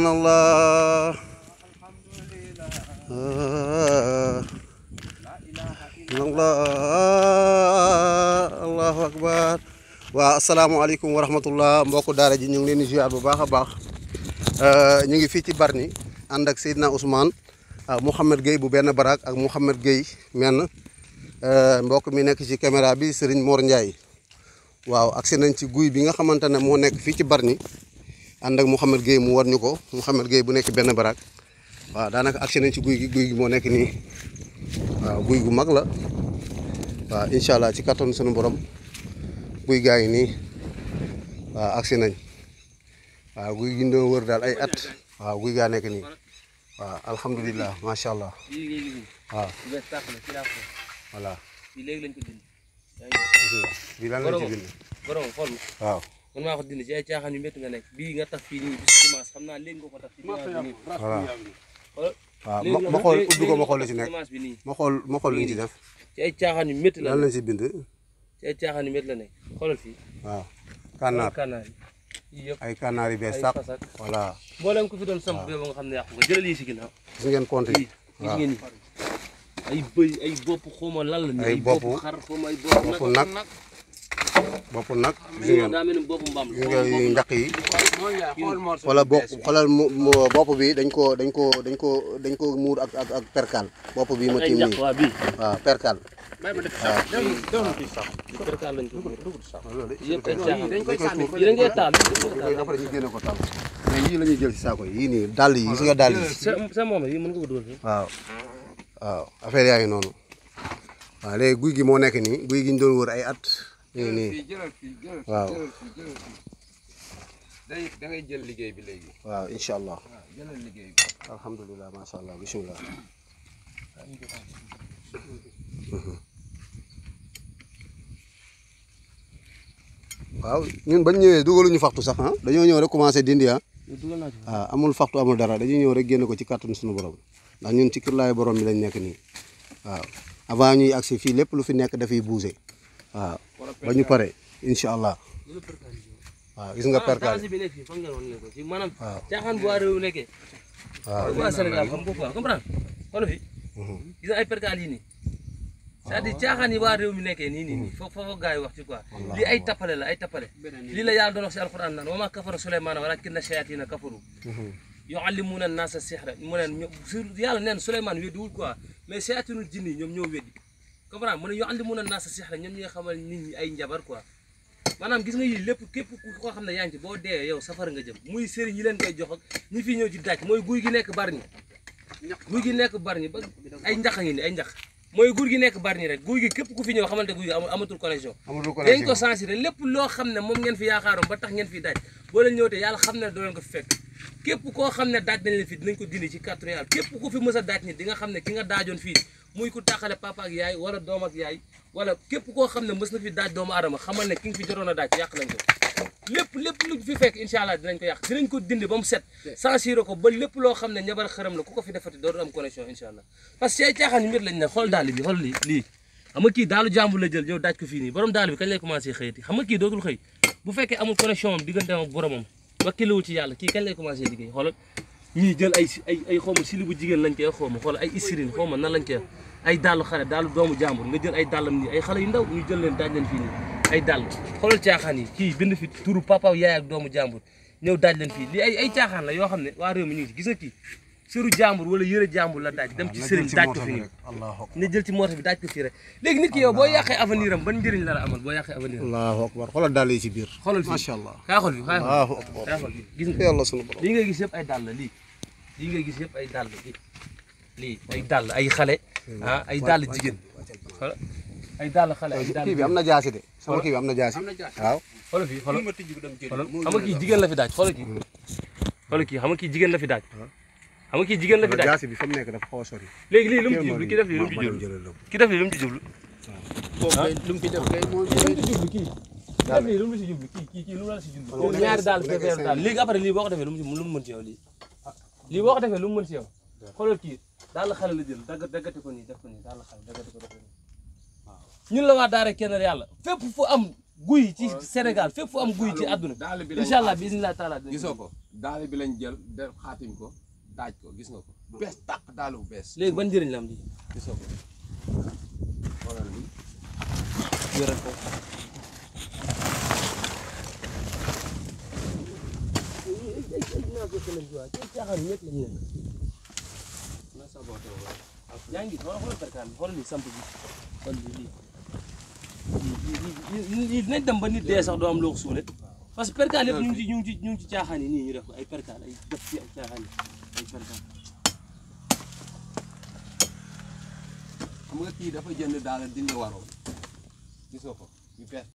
Allah Allahu akbar. Wa asalaamaaleykum wa rahmatullah mbokku daara ji ñu ngi leen di ziar bu baax a baax. ñu ngi fii ci Bargny ànd ak Seydina Ousmane Mouhamed Gueye bu benn barak ak Mouhamed Gueye menn mbokk mi nekk ci caméra bi Serigne Mor Ndiaye. waaw agsi nañ ci guy bi nga xamante ne moo nekk fii ci Bargny ànd ak Mouhamed Gueye mu war ñu ko Mouhamed Gueye bu nekk benn barak. waaw daanaka agsi nañ ci guy gi moo nekk nii waaw guy gu mag la waaw incha allah ci kattanu sunu borom guy gaa ngi nii waaw agsi nañ waaw guy gi doon wër daal ay at waaw guy gaa nekk nii waaw alhamdulilah macha allah waaw voilà bii lan lañ ci bind borom xool waaw man maa ko dindi ci ay caaxaan yu métti nga nekk bii nga tax fii nii bis dimanche xam naa léegi nga ko tax ci dimanche bi nii voilà waaw ma xool ubbi ko ma xool li ci nekk ma xool li ñu ci def ci ay caaxaan yu métti la lan lañ ci bind ci ay caaxaan yu métti la nekk xoolal fii waaw kànnaar yi yëpp ay kànnaar yu bees sax voilà mboolem ku fi doon samp bee ba nga xam ne yàqu nga jëlal yi si ginnaaw gis ngeen compte yi gis ngeen ni ay bëy ay bopp xawma lan la ni ay bopp xar xawma ay bopp nag gis ngeen daa mel ni bopp mbaam gis nga njaq yi wala xoolal bopp bi dañ ko muur ak perkal bopp bi ma tiim nii waaw perkal perkal lañ ko yëpp ay caaxaan yi dañ koy taal après ñu génne ko taal mais yii la ñuy jël ci saako yi yii nii dàll yi gis nga dàll yi sa moom yi mën nga ko dugal fi waaw waaw affaire yaa ngi noonu waaw léegi guy gi moo nekk nii guy gi ñu doon wër ay at nii nii waaw da ngay jël liggéey bi léegi waaw incha allah jëlal liggéey bi alhamdulilah macha allah bisimilah waaw ñun bañ ñëwee dugaluñu faxtu sax dañoo ñëw rek commencé dindi waaw amul faxtu amul dara dañuy ñëw rek génn ko ci kàttanu suñu borom ndax ñun ci kirlaayu borom bi lañ nekk nii waaw avant ñuy agsi fii lépp lu fi nekk dafay bougé waaw ba ñu pare incha allah waaw gis nga perkal bi nekk fii fan nga woon ko ci maanaam caaxaan bu waa réew nekkee waaw waa Sénégal xam ko quoi comprendre xoolal fi gis nga ay perkal yi nii c'est-à-dire caaxaan yi waa réew mi nekkee nii foofu gars yi wax ci quoi lii ay tappale la ay tappale lii la yàlla doon wax si alquran naan wa maa kafara Suleymaana walaakinna shayaatiina kafaru yuallimuuna naasa sihra mu neen yàlla neen Souleymane weddiwul quoi mais shayaatiinul jinni ñoom ñoo weddi comprendre mu ne yuallimuuna naasa sihra ñoom ñi nga xamal nit ñi ay njabar quoi maanaam gis nga yii lépp képp koo xam ne yaa ngi ci boo dee yow safara nga jëm muy sëriñ yi leen koy jox ak ñi fi ñëw ci daaj mooy guy gi nekk Bargny ba ay njax a ngi ni ay njax mooy guy gi nekk Bargny rek guy gi képp ku fi ñëw xamante guy gi amatul connexion dañ ko censuré lépp loo xam ne moom ngeen fi yaakaaroon ba tax ngeen fi daaj boo leen ñëwtee yàlla xam ne doo leen ko fi fekk képp koo xam ne daaj nañ leen fi dinañ ko dindi ci kàttanu yàlla képp ku fi mës a daaj ni di nga xam ne ki nga daajoon fii muy ku tàqale papa ak yaay wala doom ak yaay wala képp koo xam ne mës na fi daaj doomu aadama xamal ne ki nga fi jotoon a daaj yàq nañ ko lépp lu fi fekk incha allah dinañ ko yàq dinañ ko dindi ba mu set censuré ko ba lépp loo xam ne ñabar xaram la ku ko fi defati dootu am connexion incha allah parce que ay caaxaan yu mbir lañ ne xool daal bi xool lii xam nga kii daalu jàmbur la jël yow daaj ko fii nii borom daal bi kañ lay commencé xëyati xam nga kii dootul xëy bu fekkee amul connexion am digganteem ak boromam wakkiluwul ci yàlla kii kañ lay commencé liggéey xoolal ñii jël ay xawma sili bu jigéen lañ koy xawma xoolal ay isirine xawma nan lañ koy ay dàllu xale dàllu doomu jàmbur nga jël ay dàllam nii ay xale yu ndaw ñu jël leen daaj leen fii nii ay dàll xoolal caaxaan yi kii bind fi turu papa yaay ak doomu jàmbur ñëw daaj leen fii lii ay caaxaan la yoo xam ne waa réew mi ñu ngi ci gis nga kii sëru jàmbur wala yëre jàmbur la daaj dem ci sëriñ daaj ko fi nii ne jël ci moto bi daaj ko fii rek léegi nit ki yow boo yàqee avenir am ban njëriñ la la amal boo yàqee avenir am allahu akbar xoolal dàll yi ci biir xoolal fii macha allah kaa xool fi allahu akbar kaa xool fi gis nga yàlla sunu borom lii ngay gis yëpp ay dàll la lii ngay gis yëpp ay dàll lii ay dàll ay xale ay dàll jigéen xoolal ay dàll xale ay dàll kii bi am na jaasi de sama kii bi am na jaasi waaw xoolal fii xoolal xam nga kii jigéen la fi daaj xoolal kii xam nga kii jigéen la fi daaj xam nga kii jigéen la fi daaj jaasi bi fa mu nekk dafa xaw a sori léegi lii lu mu ci jublu kii def lii lu mu ci jublu kii def lii lu mu ci jublu lu mu fi def kay moo kii def lii lu mu ci jublu kii lu mu la si jublu ñaari daal feeru daal léegi après lii boo ko defee lu mu mën ci yow lii boo ko defee lu mu mën ci yow xoolal kii daal la xale la jël daggate ko nii def ko nii daal la xale daggate ko def ko nii ñun la waa daara kenn yàlla fépp fu am guy ci Sénégal fépp fu am guy ci àdduna incha allah bisimilah taala gisoo ko daale bi lañ jël def xaatim ko daaj ko gis nga ko bees tàq daal bu bees léegi ban njëriñ la am di gis nga ko xoolal li yore ko na saboté yaa ngi xoolal perkaal bi xoolal li samp bi xool lii dinañ dem ba nit dee sax doo am loo ko suule parce que perkaal yëpp ñu ngi ci caaxaan yi nii ñu def ko ay perkaal ay def ci ay caaxaan yi ay perkaal xam nga kii dafa jënd daal dindi waroo gis nga ko yu bees